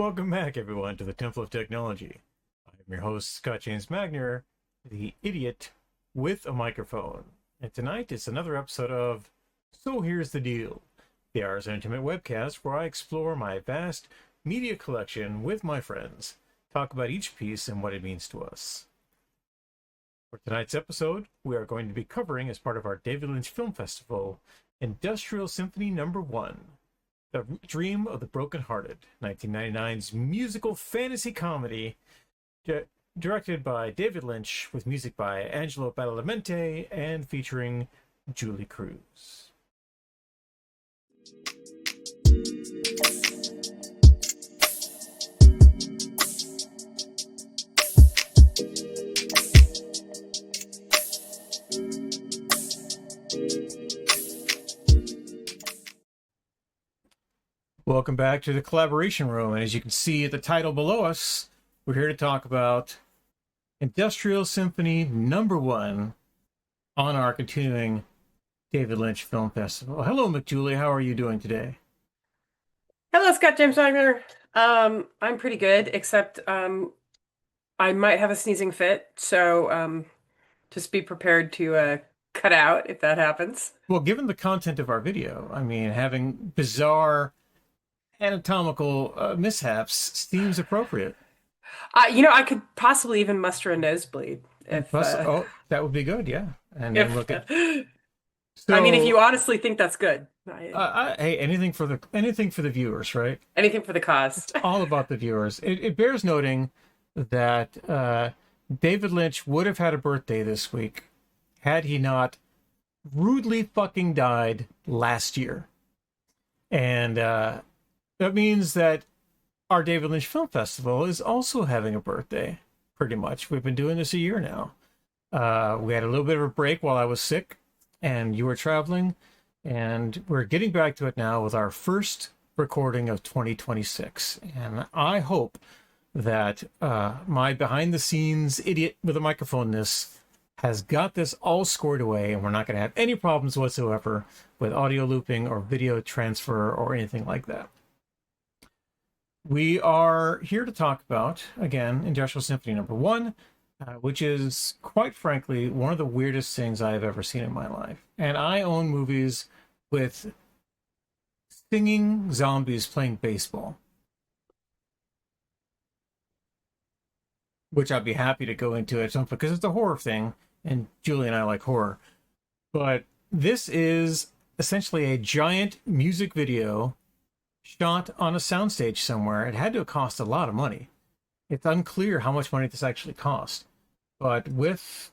Welcome back, everyone, to the Temple of Technology. I'm your host, Scott James Magner, the idiot with a microphone. And tonight it's another episode of So Here's the Deal, the Ars Intimate webcast where I explore my vast media collection with my friends, talk about each piece and what it means to us. For tonight's episode, we are going to be covering, as part of our David Lynch Film Festival, Industrial Symphony No. 1. The Dream of the Brokenhearted, 1999's musical fantasy comedy, directed by David Lynch, with music by Angelo Badalamenti, and featuring Julee Cruise. Welcome back to the collaboration room, and as you can see at the title below us, we're here to talk about Industrial Symphony No. 1 on our continuing David Lynch Film Festival. Hello, McJulie. How are you doing today? Hello, Scott James Magner. I'm pretty good, except I might have a sneezing fit, so just be prepared to cut out if that happens. Well, given the content of our video, I mean, having bizarre anatomical mishaps seems appropriate. I could possibly even muster a nosebleed if Oh, that would be good, yeah. And then look at. So, I mean, if you honestly think that's good. Hey, anything for the viewers, right? Anything for the cause. It's all about the viewers. It bears noting that David Lynch would have had a birthday this week had he not rudely fucking died last year. And that means that our David Lynch Film Festival is also having a birthday, pretty much. We've been doing this a year now. We had a little bit of a break while I was sick and you were traveling, and we're getting back to it now with our first recording of 2026. And I hope that my behind-the-scenes idiot with a microphone-ness has got this all scored away, and we're not going to have any problems whatsoever with audio looping or video transfer or anything like that. We are here to talk about, again, Industrial Symphony No. 1, which is, quite frankly, one of the weirdest things I've ever seen in my life. And I own movies with singing zombies playing baseball, which I'd be happy to go into at some point, because it's a horror thing, and Julie and I like horror. But this is essentially a giant music video shot on a soundstage somewhere. It had to have cost a lot of money. It's unclear how much money this actually cost. But with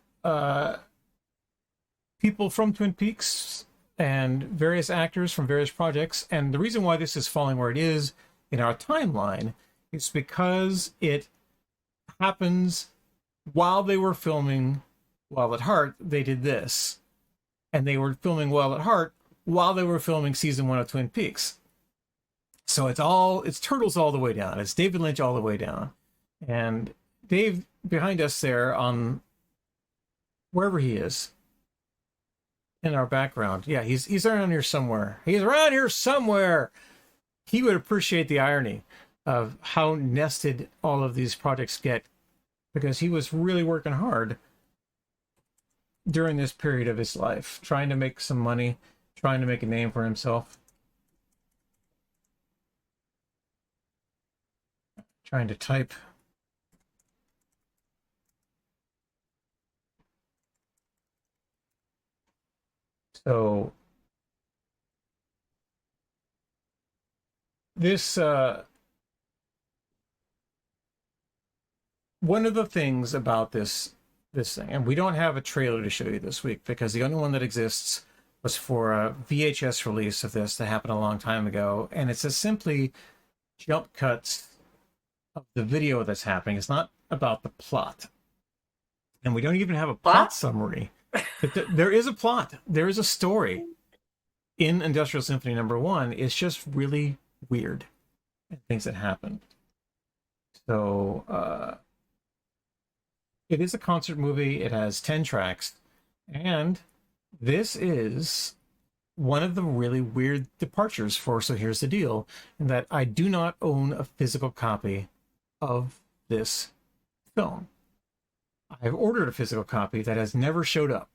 people from Twin Peaks and various actors from various projects, and the reason why this is falling where it is in our timeline is because it happens while they were filming Wild at Heart. They did this, and they were filming Wild at Heart while they were filming season 1 of Twin Peaks. So it's Turtles all the way down. It's David Lynch all the way down. And Dave behind us there, on wherever he is in our background. Yeah, he's around here somewhere. He's around here somewhere. He would appreciate the irony of how nested all of these projects get, because he was really working hard during this period of his life, trying to make some money, trying to make a name for himself. Trying to type. So this one of the things about this thing, and we don't have a trailer to show you this week because the only one that exists was for a VHS release of this that happened a long time ago, and it's just simply jump cuts of the video that's happening. It's not about the plot, and we don't even have a plot summary. But there is a plot. There is a story in Industrial Symphony No. 1. It's just really weird, and things that happen. So it is a concert movie. It has 10 tracks, and this is one of the really weird departures for So Here's the Deal, in that I do not own a physical copy of this film. I've ordered a physical copy that has never showed up.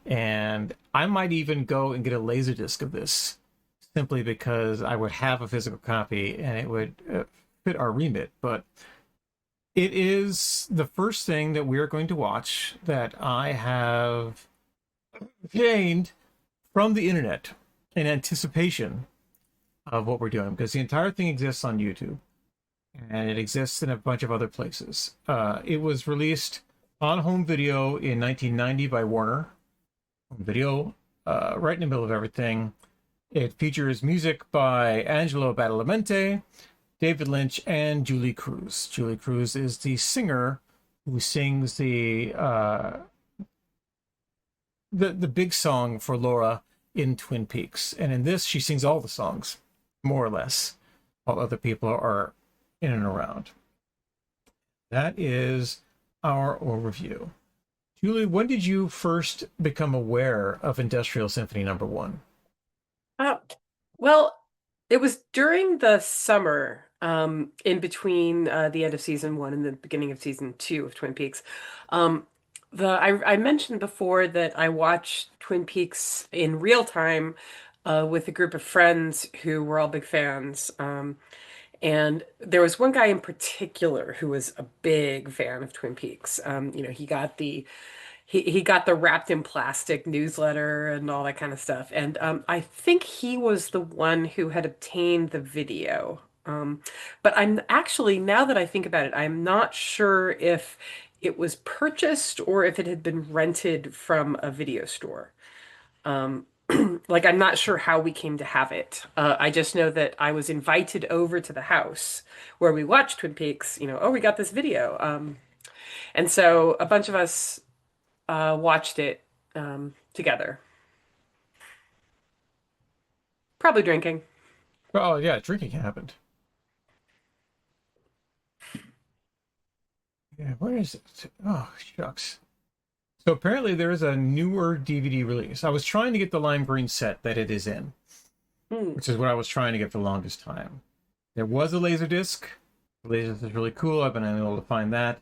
And I might even go and get a Laserdisc of this, simply because I would have a physical copy and it would fit our remit. But it is the first thing that we're going to watch that I have obtained from the internet in anticipation of what we're doing, because the entire thing exists on YouTube and it exists in a bunch of other places. It was released on home video in 1990 by Warner Home Video, right in the middle of everything. It features music by Angelo Badalamenti, David Lynch, and Julee Cruise. Julee Cruise is the singer who sings the big song for Laura in Twin Peaks. And in this, she sings all the songs, more or less, while other people are in and around. That is our overview. Julie, when did you first become aware of Industrial Symphony No. 1? Well, it was during the summer, in between the end of season 1 and the beginning of season 2 of Twin Peaks. I mentioned before that I watched Twin Peaks in real time with a group of friends who were all big fans. And there was one guy in particular who was a big fan of Twin Peaks. He got the wrapped in plastic newsletter and all that kind of stuff. And I think he was the one who had obtained the video. But I'm actually, now that I think about it, I'm not sure if it was purchased or if it had been rented from a video store. Like, I'm not sure how we came to have it. I just know that I was invited over to the house where we watched Twin Peaks. Oh, we got this video. And so a bunch of us watched it together. Probably drinking. Oh, yeah, drinking happened. Yeah, where is it? Oh, shucks. So apparently there is a newer DVD release. I was trying to get the lime green set that it is in, which is what I was trying to get for the longest time. There was a Laserdisc. The Laserdisc is really cool. I've been able to find that.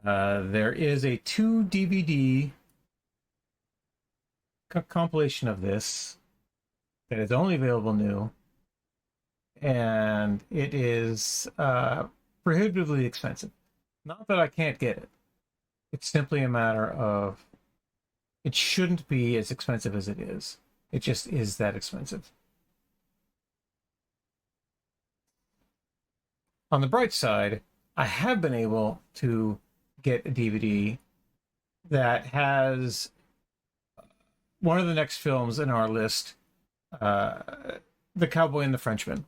There is a 2 DVD compilation of this that is only available new, and it is prohibitively expensive. Not that I can't get it. It's simply a matter of it shouldn't be as expensive as it is. It just is that expensive. On the bright side, I have been able to get a DVD that has one of the next films in our list, The Cowboy and the Frenchman.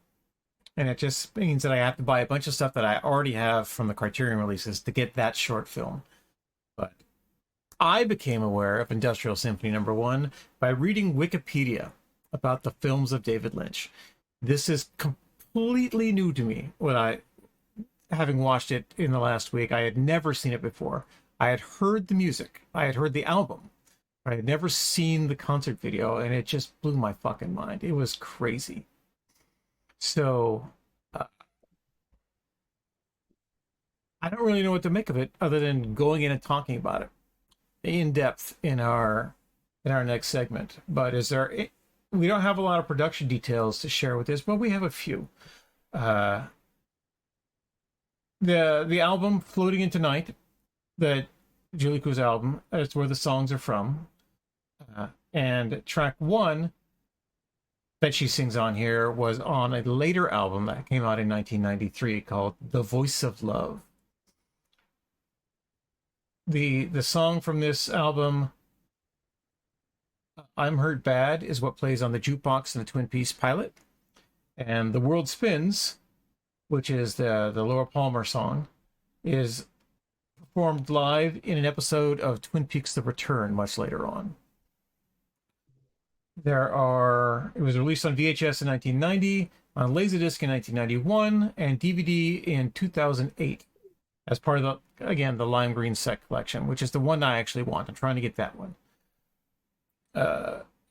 And it just means that I have to buy a bunch of stuff that I already have from the Criterion releases to get that short film. But I became aware of Industrial Symphony No. 1 by reading Wikipedia about the films of David Lynch. This is completely new to me. Having watched it in the last week, I had never seen it before. I had heard the music. I had heard the album. I had never seen the concert video, and it just blew my fucking mind. It was crazy. So, I don't really know what to make of it other than going in and talking about it in depth in our next segment. But we don't have a lot of production details to share with this, but we have a few. The album Floating into Night, the Julee Cruise album, that's where the songs are from. And track 1 that she sings on here was on a later album that came out in 1993 called The Voice of Love. The song from this album, I'm Hurt Bad, is what plays on the jukebox in the Twin Peaks pilot. And The World Spins, which is the Laura Palmer song, is performed live in an episode of Twin Peaks The Return much later on. It was released on VHS in 1990, on Laserdisc in 1991, and DVD in 2008 as part of the lime green set collection, which is the one I actually want. I'm trying to get that one.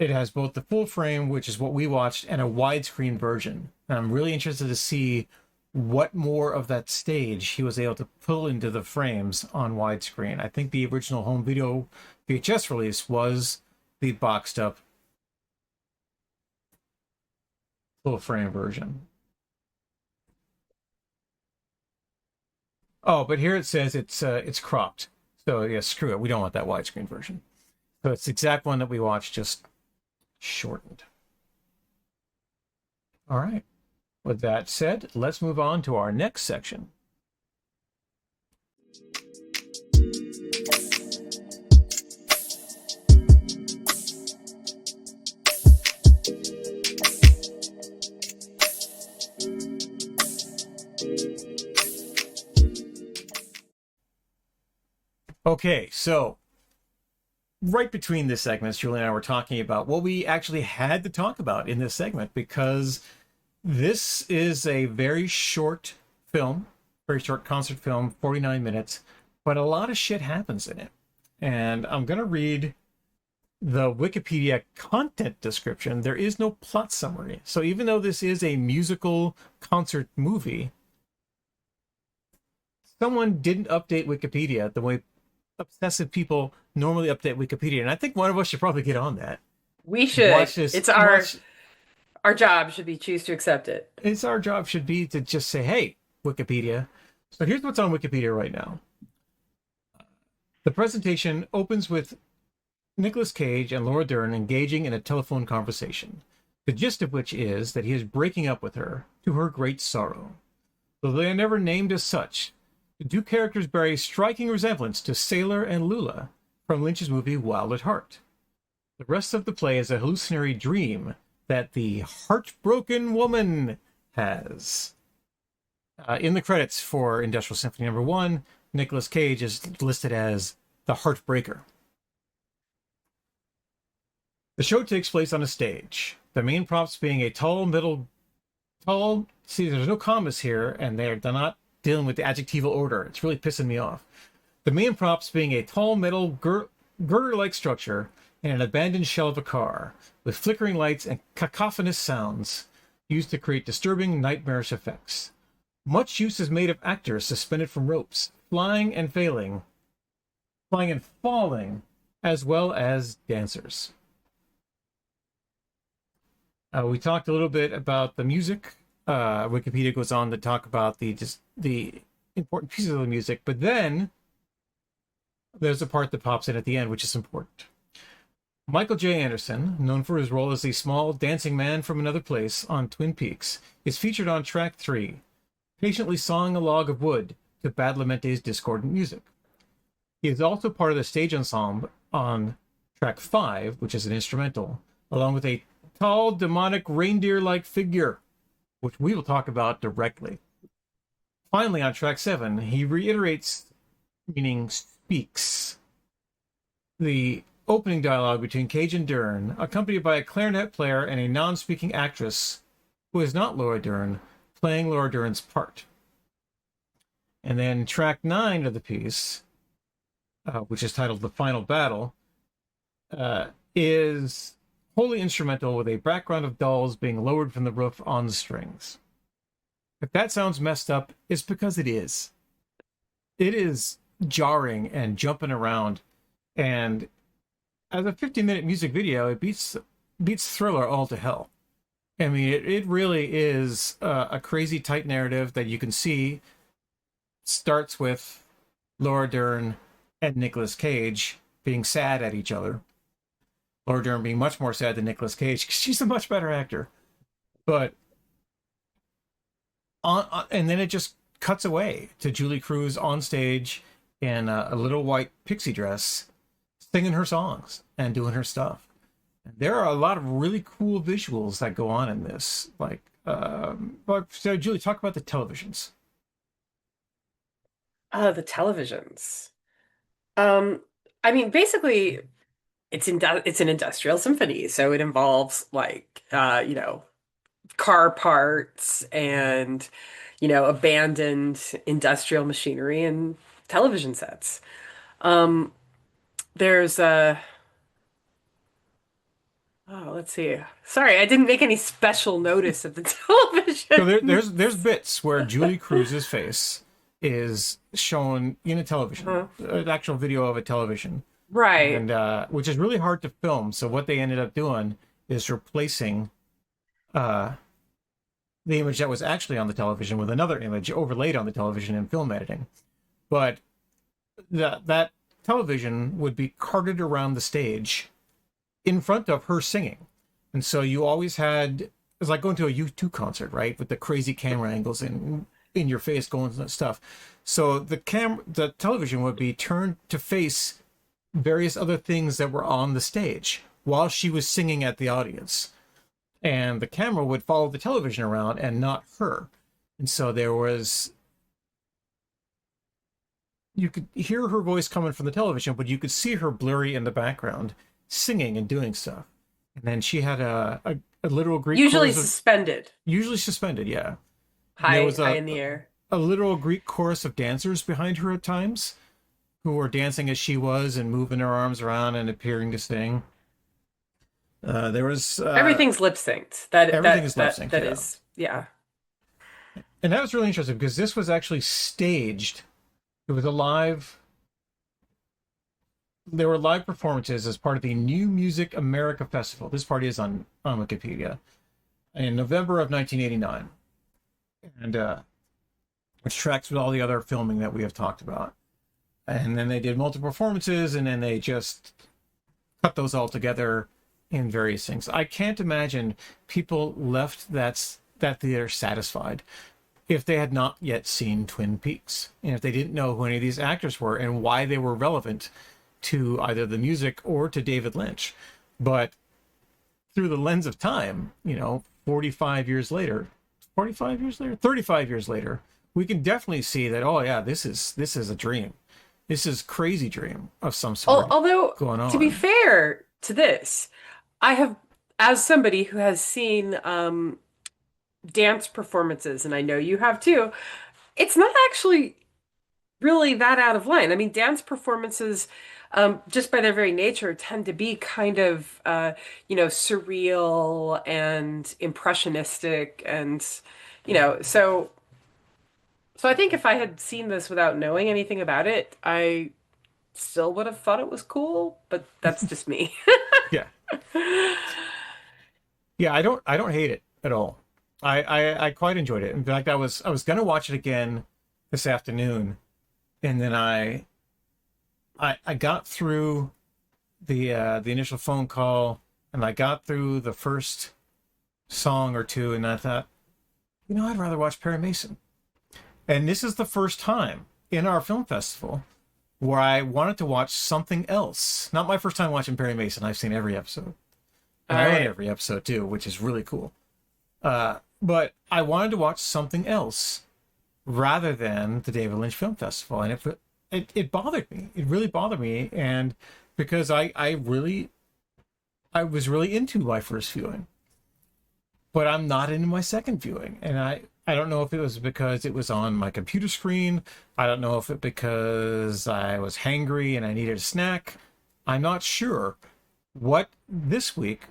it has both the full frame, which is what we watched, and a widescreen version. And I'm really interested to see what more of that stage he was able to pull into the frames on widescreen. I think the original home video VHS release was the boxed up full frame version. Oh, but here it says it's cropped. So yeah, screw it. We don't want that widescreen version. So it's the exact one that we watched, just shortened. All right. With that said, let's move on to our next section. Okay, so right between this segments, Julie and I were talking about what we actually had to talk about in this segment, because this is a very short film, very short concert film, 49 minutes, but a lot of shit happens in it. And I'm going to read the Wikipedia content description. There is no plot summary. So even though this is a musical concert movie, someone didn't update Wikipedia the way obsessive people normally update Wikipedia. And I think one of us should probably get on that. We should. Watch this. It's our job should be choose to accept it. It's our job should be to just say, hey, Wikipedia. So here's what's on Wikipedia right now. The presentation opens with Nicolas Cage and Laura Dern engaging in a telephone conversation, the gist of which is that he is breaking up with her to her great sorrow. Though they are never named as such, the two characters bear a striking resemblance to Sailor and Lula from Lynch's movie Wild at Heart. The rest of the play is a hallucinatory dream that the heartbroken woman has. In the credits for Industrial Symphony No. 1, Nicolas Cage is listed as the Heartbreaker. The show takes place on a stage, the main props being a see, there's no commas here, and they're not dealing with the adjectival order. It's really pissing me off. The main props being a tall metal girder-like structure in an abandoned shell of a car, with flickering lights and cacophonous sounds used to create disturbing, nightmarish effects. Much use is made of actors suspended from ropes, flying and falling, as well as dancers. We talked a little bit about the music. Wikipedia goes on to talk about the important pieces of the music, but then there's a part that pops in at the end, which is important. Michael J. Anderson, known for his role as the small dancing man from another place on Twin Peaks, is featured on track 3, patiently sawing a log of wood to Badalamenti's discordant music. He is also part of the stage ensemble on track 5, which is an instrumental, along with a tall, demonic reindeer-like figure, which we will talk about directly. Finally, on track 7, he reiterates, meaning speaks, the opening dialogue between Cage and Dern, accompanied by a clarinet player and a non-speaking actress, who is not Laura Dern, playing Laura Dern's part. And then track 9 of the piece, which is titled The Final Battle, is wholly instrumental with a background of dolls being lowered from the roof on strings. If that sounds messed up, it's because it is. It is jarring and jumping around, and as a 50-minute music video, it beats Thriller all to hell. I mean, it really is a crazy tight narrative that you can see starts with Laura Dern and Nicolas Cage being sad at each other. Laura Dern being much more sad than Nicolas Cage because she's a much better actor. But and then it just cuts away to Julee Cruise on stage in a little white pixie dress, singing her songs and doing her stuff. There are a lot of really cool visuals that go on in this. But so Julie, talk about the televisions. The televisions. I mean, basically, it's an industrial symphony, so it involves car parts and abandoned industrial machinery and television sets. There's Oh, let's see. Sorry, I didn't make any special notice of the So television. there's bits where Julee Cruise's face is shown in a television, Uh-huh. an actual video of a television, Right. and which is really hard to film. So what they ended up doing is replacing uh, the image that was actually on the television with another image overlaid on the television in film editing. But that television would be carted around the stage in front of her singing. And so you always had, it's like going to a U2 concert, right? With the crazy camera angles in your face going and stuff. So the television would be turned to face various other things that were on the stage while she was singing at the audience. And the camera would follow the television around and not her. And so there was, you could hear her voice coming from the television, but you could see her blurry in the background singing and doing stuff. And then she had a literal Greek Usually chorus of, suspended, usually suspended, yeah. And there high, was high in the air. a literal Greek chorus of dancers behind her at times who were dancing as she was and moving her arms around and appearing to sing. There was Everything's lip synced. That everything that is lip that synced, that yeah. is, yeah. And that was really interesting because this was actually staged. It was a live. There were live performances as part of the New Music America Festival. This party is on Wikipedia in November of 1989, and which tracks with all the other filming that we have talked about. And then they did multiple performances, and then they just cut those all together in various things. I can't imagine people left that theater satisfied if they had not yet seen Twin Peaks, and if they didn't know who any of these actors were and why they were relevant to either the music or to David Lynch. But through the lens of time, 45 years later, 45 years later, 35 years later, we can definitely see that, oh yeah, this is a dream. This is crazy dream of some sort Although, going to be on. fair to this, I have, as somebody who has seen dance performances, and I know you have too, it's not actually really that out of line. I mean, dance performances, just by their very nature, tend to be kind of, surreal and impressionistic, and so I think if I had seen this without knowing anything about it, I still would have thought it was cool, but that's just me. Yeah. Yeah, I don't hate it at all. I quite enjoyed it. In fact, I was gonna watch it again this afternoon, and then I got through the initial phone call, and I got through the first song or two, and I thought, I'd rather watch Perry Mason. And this is the first time in our film festival where I wanted to watch something else. Not my first time watching Perry Mason. I've seen every episode, All and I own right. every episode too, which is really cool. But I wanted to watch something else rather than the David Lynch Film Festival, and it bothered me. It really bothered me, and because I was really into my first viewing, but I'm not into my second viewing, and I don't know if it was because it was on my computer screen. I don't know if it because I was hangry and I needed a snack. I'm not sure what this week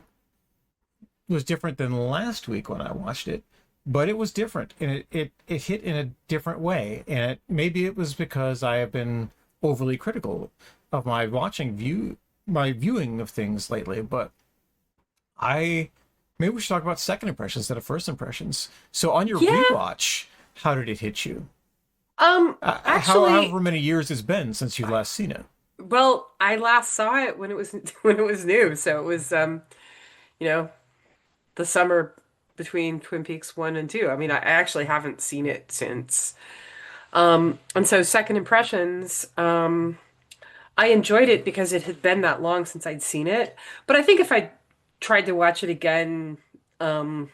was different than last week when I watched it, but it was different, and it hit in a different way. And maybe it was because I have been overly critical of my viewing of things lately. But I maybe we should talk about second impressions instead of first impressions. So on your Yeah. rewatch, how did it hit you? Actually, However many years it's been since you last seen it. well, I last saw it when it was when it was new, so it was you know, the summer between Twin Peaks 1 and 2. I mean, I actually haven't seen it since. And so second impressions, I enjoyed it because it had been that long since I'd seen it. But I think if I tried to watch it again, um,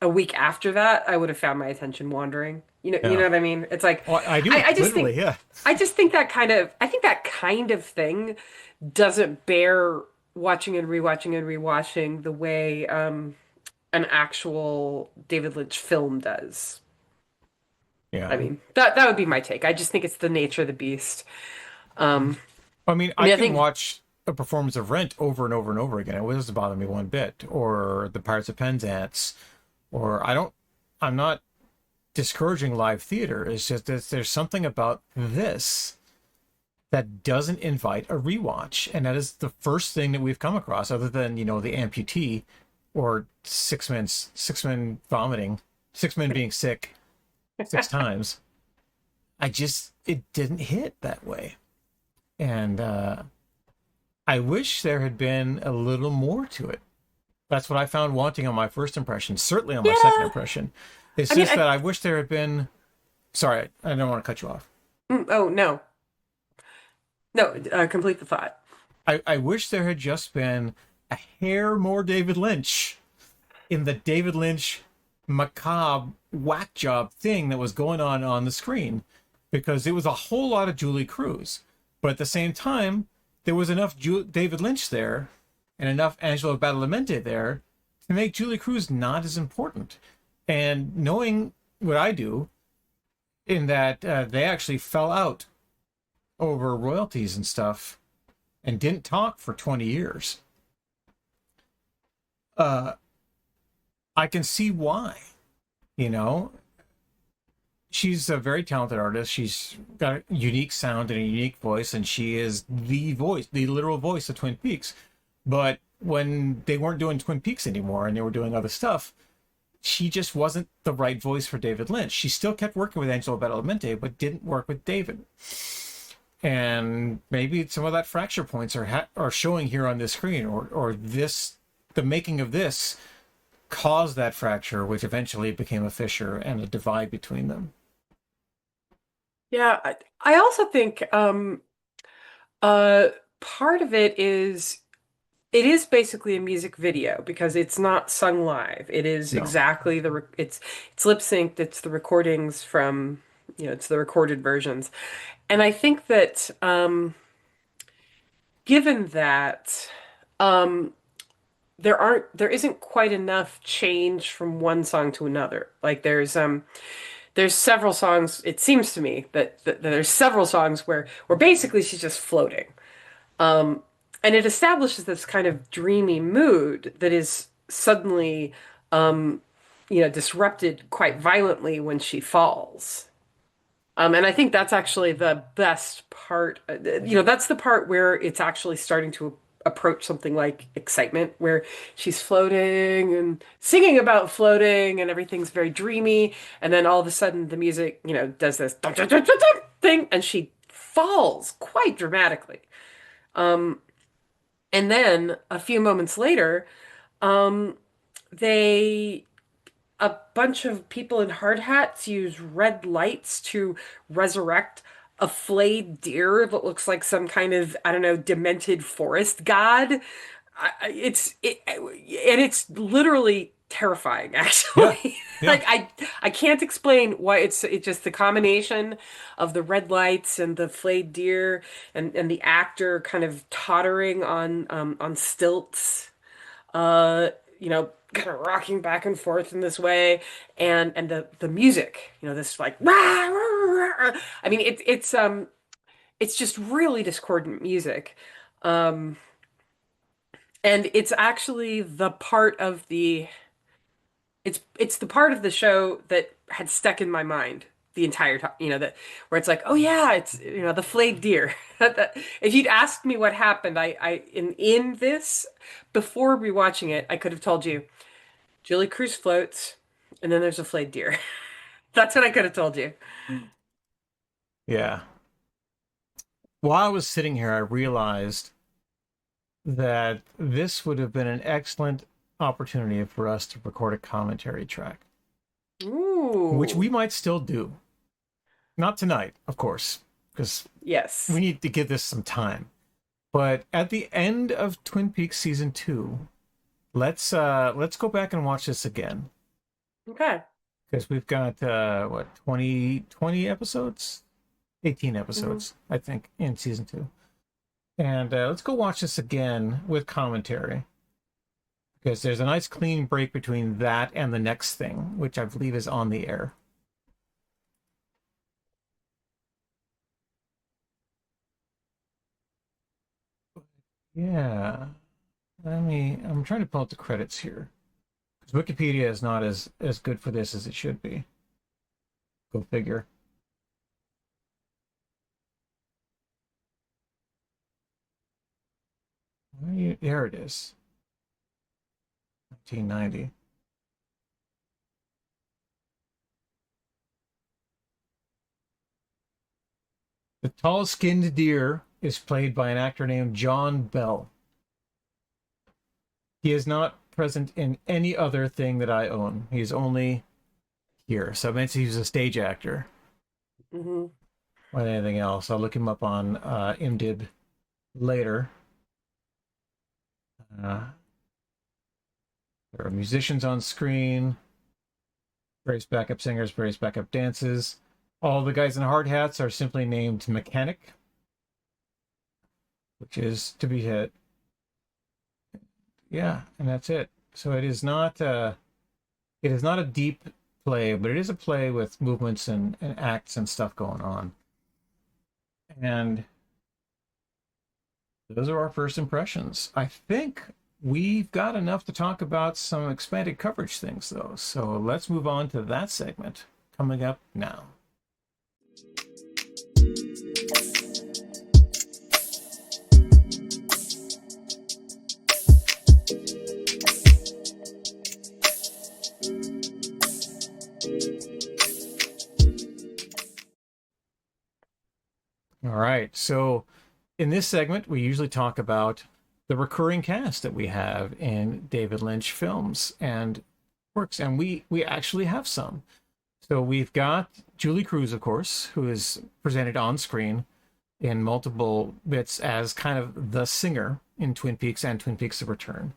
a week after that, I would have found my attention wandering. You know Yeah. what I mean? It's like Oh, I do I just literally. think Yeah. I think that kind of thing doesn't bear watching and rewatching and rewatching the way an actual David Lynch film does. I Yeah. mean, that would be my take. I just think it's the nature of the beast. Um, I mean, I I mean, I can think watch. a performance of Rent over and over and over again. It doesn't bother me one bit. Or the Pirates of Penzance. Or I'm not discouraging live theater. It's just that there's something about this that doesn't invite a rewatch. And that is the first thing that we've come across, other than, the amputee or six men vomiting, 6 men being sick 6 times. It didn't hit that way. And I wish there had been a little more to it. That's what I found wanting on my first impression, certainly on my second impression. It's that I wish there had been... Sorry, I don't want to cut you off. Oh, no. No, complete the thought. I wish there had just been a hair more David Lynch in the David Lynch macabre whack job thing that was going on the screen, because it was a whole lot of Julee Cruise. But at the same time, there was enough David Lynch there and enough Angelo Badalamenti there to make Julee Cruise not as important. And knowing what I do, in that they actually fell out over royalties and stuff and didn't talk for 20 years. I can see why. She's a very talented artist. She's got a unique sound and a unique voice, and she is the literal voice of Twin Peaks. But when they weren't doing Twin Peaks anymore and they were doing other stuff, she just wasn't the right voice for David Lynch. She still kept working with Angelo Badalamenti, but didn't work with David. And maybe some of that fracture points are showing here on this screen, or the making of this caused that fracture, which eventually became a fissure and a divide between them. Yeah, I also think part of it is basically a music video, because it's not sung live. It is exactly it's lip synced. It's the recordings from, it's the recorded versions. And I think that given that there isn't quite enough change from one song to another. Like there's several songs, it seems to me that there's several songs where basically she's just floating. And it establishes this kind of dreamy mood that is suddenly disrupted quite violently when she falls. And I think that's actually the best part. That's the part where it's actually starting to approach something like excitement, where she's floating and singing about floating and everything's very dreamy. And then all of a sudden the music, does this dun, dun, dun, dun, dun, thing, and she falls quite dramatically. And then a few moments later, a bunch of people in hard hats use red lights to resurrect a flayed deer that looks like some kind of, I don't know, demented forest god. It's literally terrifying, actually. Yeah, yeah. Like I can't explain why. It's just the combination of the red lights and the flayed deer and the actor kind of tottering on stilts, kind of rocking back and forth in this way, and the music, this like rah, rah, rah. I mean it's just really discordant music. And it's actually the part of it's the part of the show that had stuck in my mind the entire time, that where it's like, oh yeah, it's the flayed deer. If you'd asked me what happened, I in this before rewatching it, I could have told you Julee Cruise floats and then there's a flayed deer. That's what I could have told you. Yeah. While I was sitting here, I realized that this would have been an excellent opportunity for us to record a commentary track. Ooh. Which we might still do. Not tonight, of course, because yes, we need to give this some time. But at the end of Twin Peaks season 2, let's go back and watch this again. Okay. Because we've got 20 episodes? 18 episodes, I think, in season 2. And let's go watch this again with commentary. Because there's a nice clean break between that and the next thing, which I believe is on the air. Yeah. I'm trying to pull out the credits here. Because Wikipedia is not as good for this as it should be. Go figure. There it is. 1990. The tall-skinned deer is played by an actor named John Bell. He is not present in any other thing that I own. He's only here. So I mentioned he's a stage actor. Hmm. More than anything else. I'll look him up on IMDb later. There are musicians on screen, various backup singers, various backup dances. All the guys in hard hats are simply named Mechanic, which is to be hit. Yeah, and that's it. So it is not a deep play, but it is a play with movements and acts and stuff going on. And those are our first impressions. I think we've got enough to talk about some expanded coverage things, though. So let's move on to that segment coming up now. All right. So in this segment, we usually talk about the recurring cast that we have in David Lynch films and works, and we actually have some. So we've got Julee Cruise, of course, who is presented on screen in multiple bits as kind of the singer in Twin Peaks and Twin Peaks: The Return.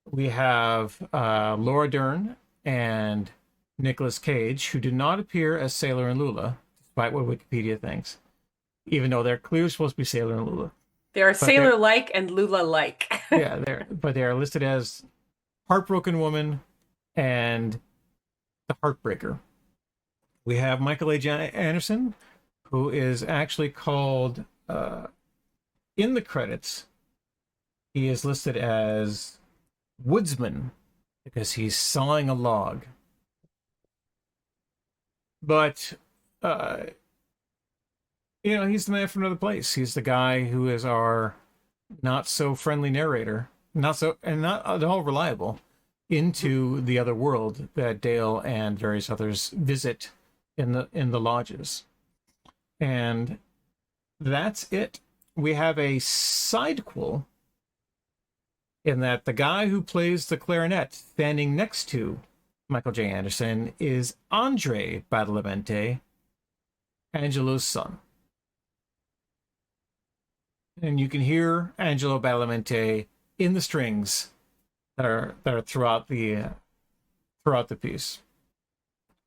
We have Laura Dern and Nicolas Cage, who do not appear as Sailor and Lula, despite what Wikipedia thinks, even though they're clearly supposed to be Sailor and Lula. They are But they're, Sailor-like and Lula-like. yeah, they are listed as Heartbroken Woman and the Heartbreaker. We have Michael A. Anderson, who is actually called in the credits. He is listed as Woodsman because he's sawing a log. But he's the man from another place. He's the guy who is our not so friendly narrator, not at all reliable, into the other world that Dale and various others visit in the lodges. And that's it. We have a sidequel in that the guy who plays the clarinet standing next to Michael J. Anderson is Andre Badalamenti, Angelo's son. And you can hear Angelo Badalamenti in the strings that are throughout the piece.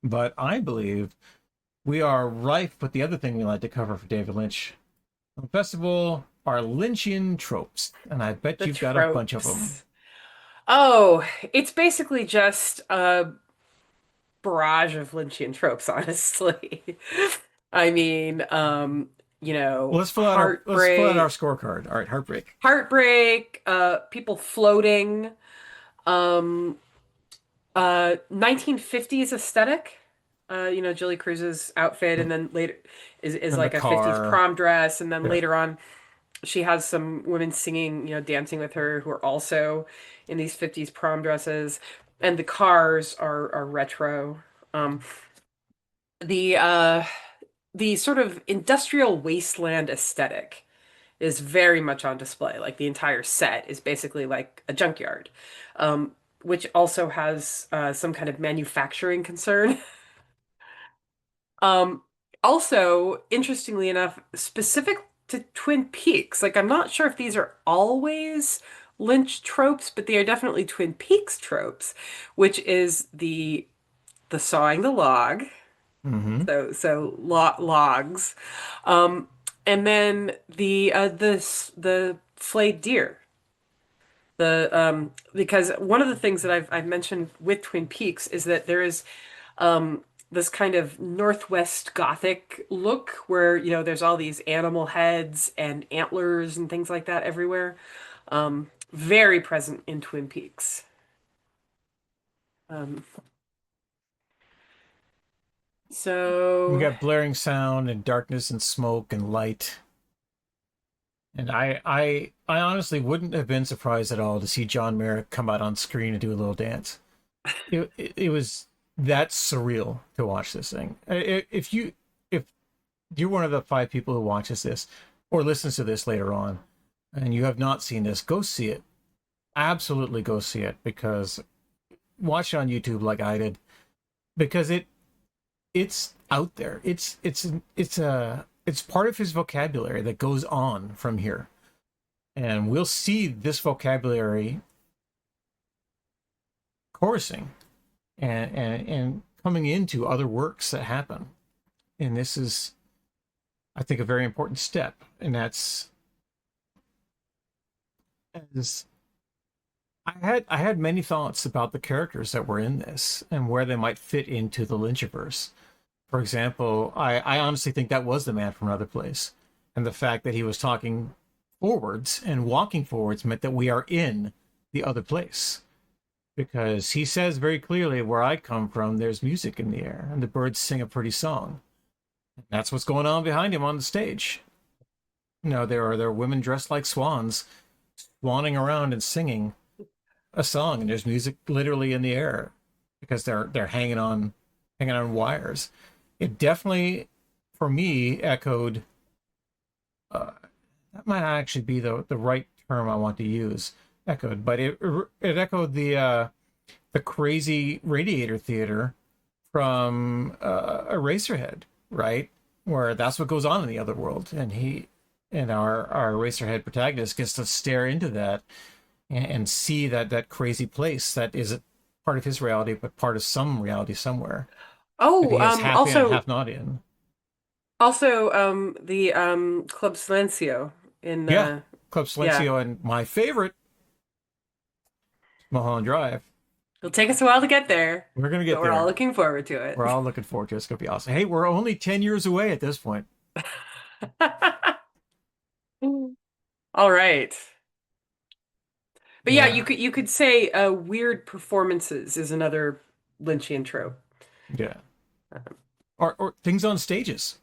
But I believe we are rife with the other thing we like to cover for David Lynch. The festival are Lynchian tropes, and I bet you've got a bunch of them. Oh, it's basically just a barrage of Lynchian tropes, honestly. I mean, Let's fill out our scorecard. All right, heartbreak, people floating, 1950s aesthetic. Julee Cruise's outfit, and then later is like a 50s prom dress, and then later on she has some women singing, dancing with her who are also in these 50s prom dresses, and the cars are retro. The sort of industrial wasteland aesthetic is very much on display. Like the entire set is basically like a junkyard, which also has some kind of manufacturing concern. Also, interestingly enough, specific to Twin Peaks, like I'm not sure if these are always Lynch tropes, but they are definitely Twin Peaks tropes, which is the sawing the log. Mm-hmm. Logs. And then the flayed deer. Because one of the things that I've mentioned with Twin Peaks is that there is this kind of Northwest Gothic look where, there's all these animal heads and antlers and things like that everywhere. Very present in Twin Peaks. Um, We so got blaring sound and darkness and smoke and light. And I honestly wouldn't have been surprised at all to see John Merrick come out on screen and do a little dance. It was that surreal to watch this thing. If you're one of the 5 people who watches this or listens to this later on, and you have not seen this, go see it. Absolutely go see it, because watch it on YouTube like I did, because it's out there. It's part of his vocabulary that goes on from here, and we'll see this vocabulary chorusing and coming into other works that happen. And this is, I think, a very important step, and that's as I had many thoughts about the characters that were in this and where they might fit into the Lynchiverse. For example, I honestly think that was the man from another place. And the fact that he was talking forwards and walking forwards meant that we are in the other place. Because he says very clearly, where I come from, there's music in the air, and the birds sing a pretty song. And that's what's going on behind him on the stage. You know, there are women dressed like swans, swanning around and singing a song, and there's music literally in the air because they're hanging on wires. It definitely, for me, echoed. That might not actually be the right term I want to use. Echoed, but it echoed the crazy radiator theater from Eraserhead, right? Where that's what goes on in the other world, and our Eraserhead protagonist gets to stare into that and see that crazy place that is a part of his reality, but part of some reality somewhere that he is half in, half not in. Also, the Club Silencio in Club Silencio, and my favorite, Mulholland Drive. It'll take us a while to get there. We're gonna get but there. We're all looking forward to it. We're all looking forward to it. It's gonna be awesome. Hey, we're only 10 years away at this point. All right. But yeah, you could say weird performances is another Lynchian trope. Yeah. Or things on stages.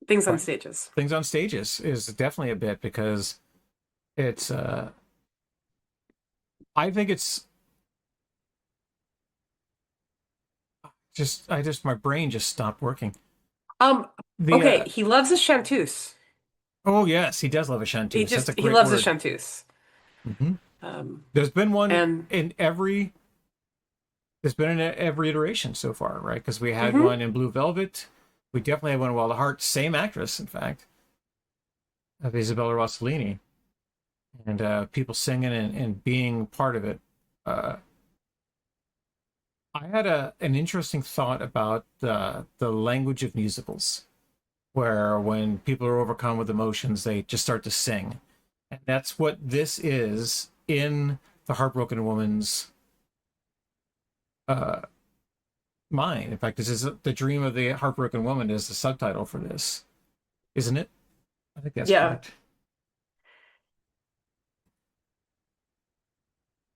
Things on stages. Things on stages is definitely a bit, because it's I think it's just my brain just stopped working. Okay, he loves a chanteuse. Oh yes, he does love a chanteuse. That's a great he loves word. a chanteuse. Mm-hmm. There's been one in every iteration so far, right? Because we had one in Blue Velvet. We definitely had one in Wild at Heart. Same actress, in fact, of Isabella Rossellini, and people singing and being part of it. I had an interesting thought about the language of musicals, where when people are overcome with emotions, they just start to sing. And that's what this is in the Heartbroken Woman's mind. In fact, this is The Dream of the Heartbroken Woman is the subtitle for this, isn't it? I think that's correct.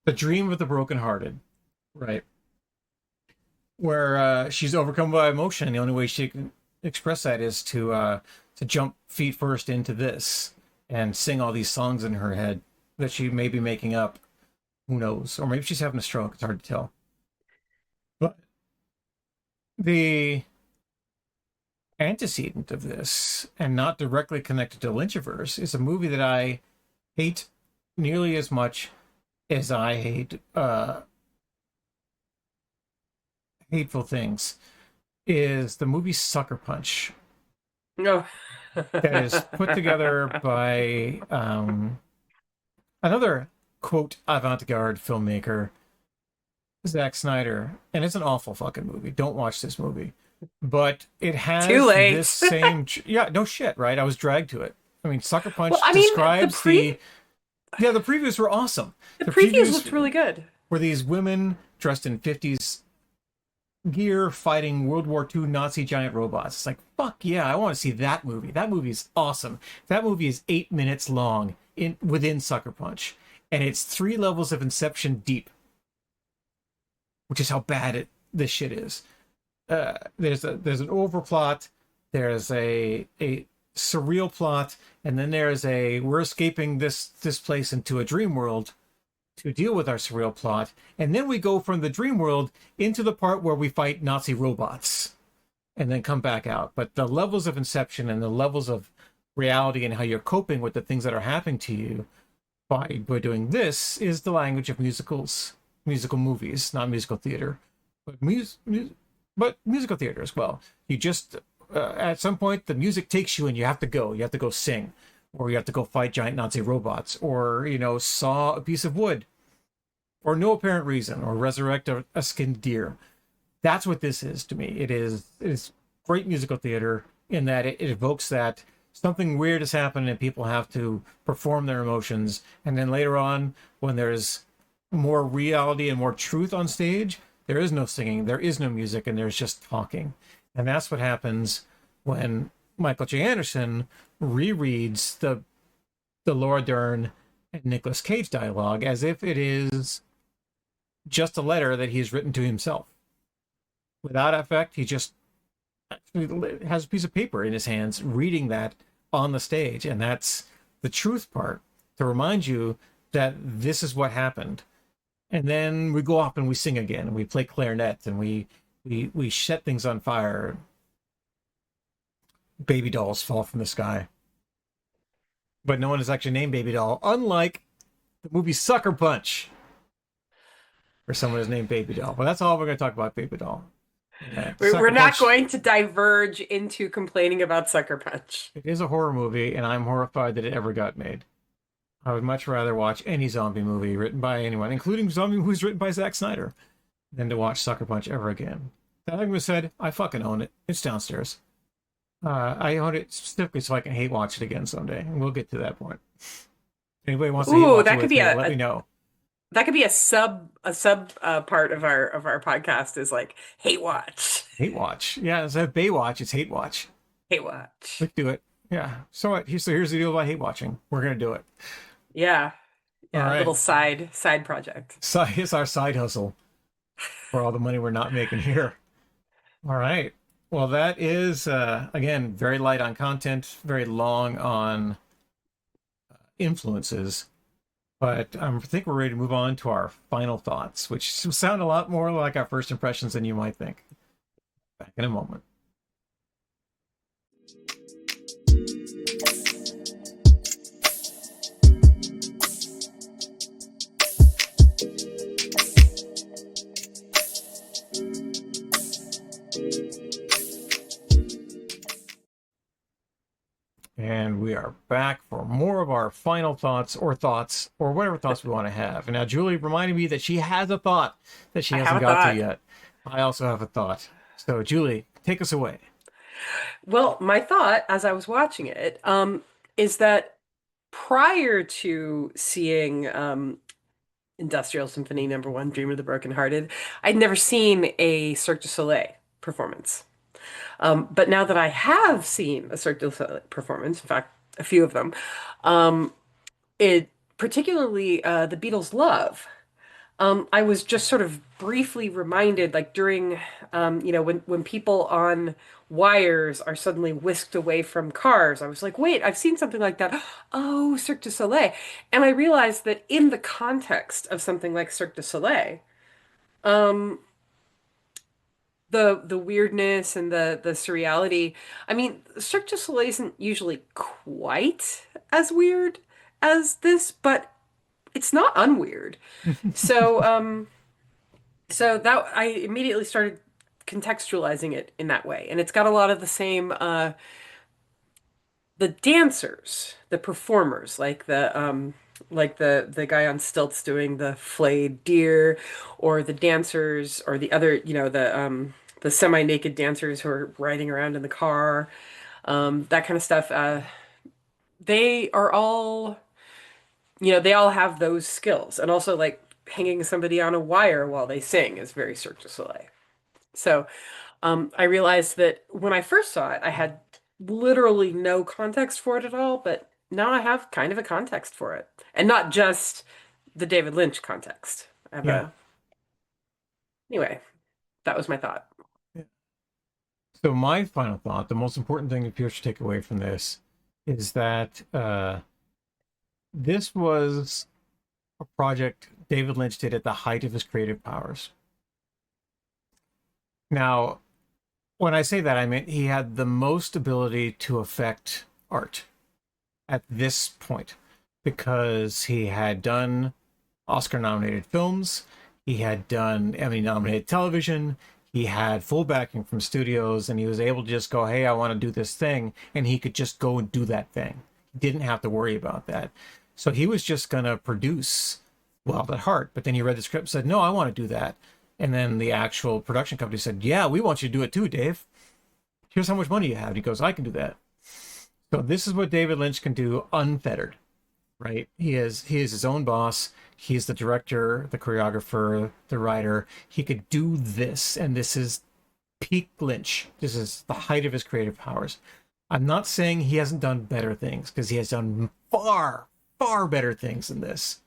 The Dream of the Brokenhearted, right? Where she's overcome by emotion, and the only way she can express that is to jump feet first into this and sing all these songs in her head that she may be making up. Who knows? Or maybe she's having a stroke. It's hard to tell. But the antecedent of this, and not directly connected to Lynchiverse, is a movie that I hate nearly as much as I hate Hateful Things, is the movie Sucker Punch. No. That is put together by another, quote, avant-garde filmmaker, Zack Snyder. And it's an awful fucking movie. Don't watch this movie. But it has Too late. this same... yeah, no shit, right? I was dragged to it. I mean, Sucker Punch describes the previews were awesome. The previews looked really good. Were these women dressed in 50s gear fighting World War II Nazi giant robots. It's like, fuck yeah, I want to see that movie. That movie is awesome. That movie is 8 minutes long within Sucker Punch. and it's 3 levels of Inception deep, which is how bad this shit is. There's an overplot, there's a surreal plot, and then there's we're escaping this place into a dream world to deal with our surreal plot, and then we go from the dream world into the part where we fight Nazi robots, and then come back out. But the levels of Inception and the levels of reality and how you're coping with the things that are happening to you by doing this is the language of musicals, musical movies, not musical theater, but but musical theater as well. You just at some point the music takes you and you have to go sing, or you have to go fight giant Nazi robots, or saw a piece of wood for no apparent reason, or resurrect a skinned deer. That's what this is to me. It's great musical theater in that it evokes that something weird has happened and people have to perform their emotions, and then later on, when there's more reality and more truth on stage, there is no singing, there is no music, and there's just talking. And that's what happens when Michael J. Anderson rereads the Laura Dern and Nicolas Cage dialogue as if it is just a letter that he's written to himself. Without effect, he just has a piece of paper in his hands reading that on the stage, and that's the truth part, to remind you that this is what happened. And then we go off and we sing again, and we play clarinet, and we set things on fire. Baby dolls fall from the sky, but no one is actually named Baby Doll, unlike the movie Sucker Punch, where someone is named Baby Doll. But that's all we're going to talk about, Baby Doll. We're not going to diverge into complaining about Sucker Punch. It is a horror movie, and I'm horrified that it ever got made. I would much rather watch any zombie movie written by anyone, including zombie movies written by Zack Snyder, than to watch Sucker Punch ever again. That having been said, I fucking own it. It's downstairs. I own it specifically so I can hate watch it again someday, and we'll get to that point. If anybody wants to hate watch it with me, let me know. That could be a sub part of our podcast is like hate watch. Hate watch. Yeah, instead of Baywatch, it's hate watch. Hate watch. Let's do it. Yeah. So what? Here's the deal about hate watching. We're gonna do it. Yeah. Yeah. Right. A little side project. It's our side hustle for all the money we're not making here. All right. Well, that is again very light on content, very long on influences. But I think we're ready to move on to our final thoughts, which sound a lot more like our first impressions than you might think. Back in a moment. And we are back for more of our final thoughts or whatever thoughts we want to have. And now Julie reminded me that she has a thought that she hasn't got to yet. I also have a thought. So Julie, take us away. Well, my thought as I was watching it is that prior to seeing Industrial Symphony No. 1, Dream of the Brokenhearted, I'd never seen a Cirque du Soleil performance. But now that I have seen a Cirque du Soleil performance, in fact, a few of them, it particularly the Beatles' Love. I was just sort of briefly reminded, like during, when people on wires are suddenly whisked away from cars. I was like, wait, I've seen something like that. Oh, Cirque du Soleil. And I realized that in the context of something like Cirque du Soleil, the weirdness and the surreality. I mean, Cirque du Soleil isn't usually quite as weird as this, but it's not unweird. So so that I immediately started contextualizing it in that way, and it's got a lot of the same the dancers, the performers, like the guy on stilts doing the flayed deer, or the dancers, or the other, the semi-naked dancers who are riding around in the car, that kind of stuff. They are all, they all have those skills. And also, like, hanging somebody on a wire while they sing is very Cirque du Soleil. So I realized that when I first saw it, I had literally no context for it at all, but now I have kind of a context for it. And not just the David Lynch context. Yeah. Anyway, that was my thought. So my final thought, the most important thing that people should take away from this is that this was a project David Lynch did at the height of his creative powers. Now, when I say that, I mean he had the most ability to affect art at this point because he had done Oscar-nominated films, he had done Emmy-nominated television, he had full backing from studios, and he was able to just go, hey, I want to do this thing, and he could just go and do that thing. He didn't have to worry about that. So he was just going to produce Wild at Heart, but then he read the script and said, no, I want to do that. And then the actual production company said, yeah, we want you to do it too, Dave. Here's how much money you have. And he goes, I can do that. So this is what David Lynch can do unfettered, right? He is his own boss. He's the director, the choreographer, the writer. He could do this, and this is peak Lynch. This is the height of his creative powers. I'm not saying he hasn't done better things, because he has done far, far better things than this.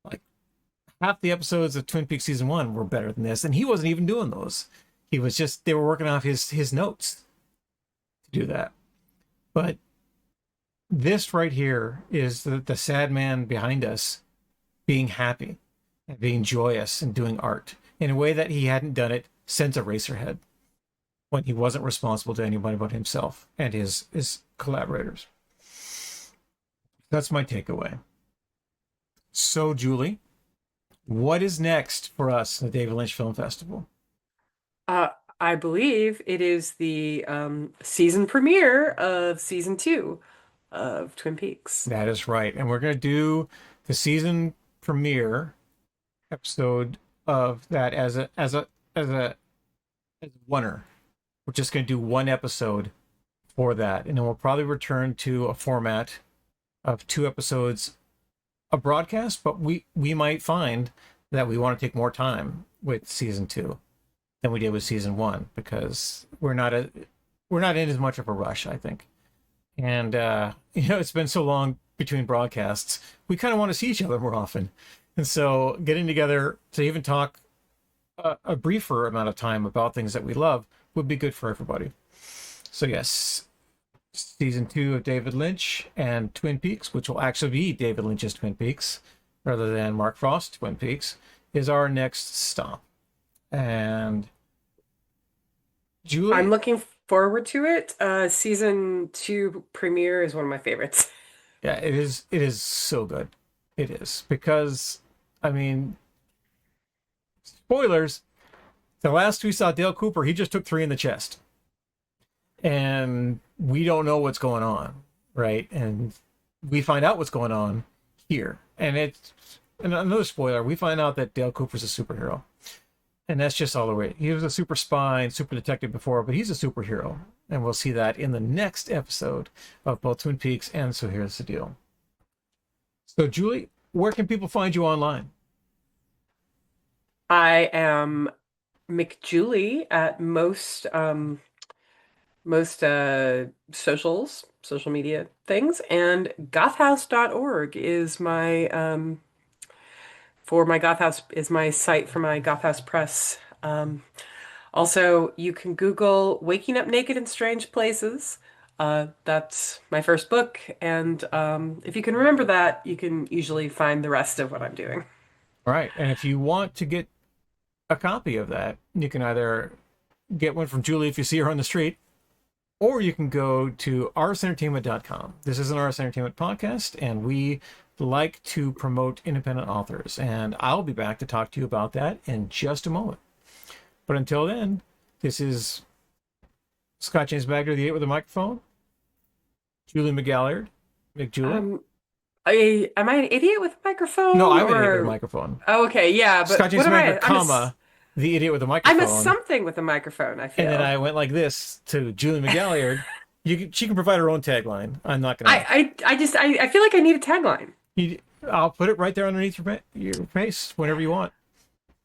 Like, half the episodes of Twin Peaks season 1 were better than this, and he wasn't even doing those. He was just, they were working off his notes to do that. But this right here is the sad man behind us being happy and being joyous and doing art in a way that he hadn't done it since Eraserhead, when he wasn't responsible to anybody but himself and his collaborators. That's my takeaway. So, Julie, what is next for us at the David Lynch Film Festival? I believe it is the season premiere of season 2 of Twin Peaks. That is right. And we're going to do the season premiere episode of that as a oneer. We're just going to do one episode for that, and then we'll probably return to a format of 2 episodes a broadcast, but we might find that we want to take more time with season 2 than we did with season 1, because we're not in as much of a rush, I think. And it's been so long between broadcasts, we kind of want to see each other more often. And so getting together to even talk a briefer amount of time about things that we love would be good for everybody. So yes, season 2 of David Lynch and Twin Peaks, which will actually be David Lynch's Twin Peaks rather than Mark Frost's Twin Peaks, is our next stop. And Julie, I'm looking forward to it. Season 2 premiere is one of my favorites. Yeah, it is. It is so good. It is, because, I mean, spoilers. The last we saw Dale Cooper, he just took 3 in the chest, and we don't know what's going on, right? And we find out what's going on here, and it's another spoiler. We find out that Dale Cooper's a superhero, and that's just all the way. He was a super spy and super detective before, but he's a superhero, and we'll see that in the next episode of both Twin Peaks and So Here's the Deal. So, Julie, where can people find you online? I am McJulie at most social media things, and gothhouse.org is my for my Goth House is my site for my Goth House Press. Also, you can Google Waking Up Naked in Strange Places. That's my first book, and if you can remember that, you can usually find the rest of what I'm doing. All right, and if you want to get a copy of that, you can either get one from Julie if you see her on the street, or you can go to rsentertainment.com. This is an RS Entertainment podcast, and we like to promote independent authors, and I'll be back to talk to you about that in just a moment. But until then, this is Scott James Magner, the 8 with a microphone. Julie McGalliard, McJulie. Am I an idiot with a microphone? No, I'm an idiot with a microphone. Oh, okay, yeah, but Scott James what am Magner, I? comma, the idiot with a microphone. I'm a something with a microphone, I feel. And then I went like this to Julie McGalliard. She can provide her own tagline. I'm not gonna. I feel like I need a tagline. I'll put it right there underneath your face whenever you want.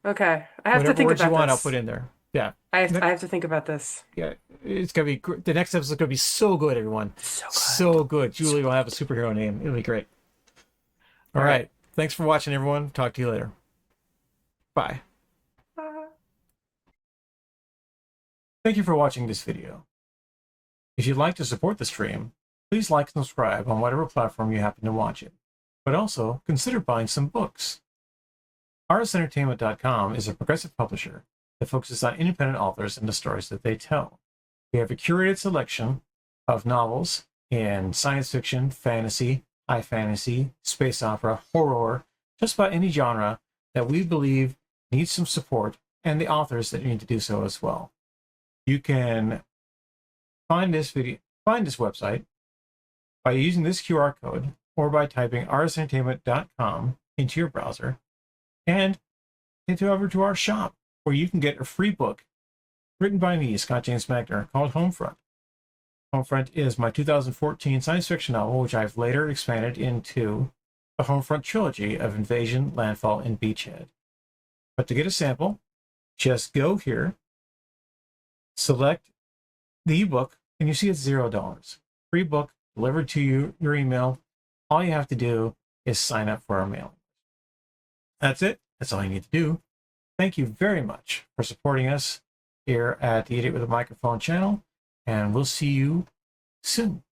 Okay, I have to Whatever think words about you want, this. I'll put in there. Yeah, I have to think about this. yeah. It's gonna be the next episode's gonna be so good, everyone. So good. So good. Julie will have a superhero name. It'll be great. All right. Thanks for watching, everyone. Talk to you later. Bye. Thank you for watching this video. If you'd like to support the stream, please like and subscribe on whatever platform you happen to watch it. But also, consider buying some books. RSEntertainment.com is a progressive publisher that focuses on independent authors and the stories that they tell. We have a curated selection of novels in science fiction, fantasy, high fantasy, space opera, horror, just about any genre that we believe needs some support, and the authors that need to do so as well. You can find this website by using this QR code or by typing rsentertainment.com into your browser and head over to our shop where you can get a free book written by me, Scott James Magner, called Homefront. Homefront is my 2014 science fiction novel, which I've later expanded into the Homefront trilogy of Invasion, Landfall, and Beachhead. But to get a sample, just go here, select the ebook, and you see it's $0. Free book delivered to you, your email. All you have to do is sign up for our mailing. That's it. That's all you need to do. Thank you very much for supporting us here at the Idiot with a Microphone channel, and we'll see you soon.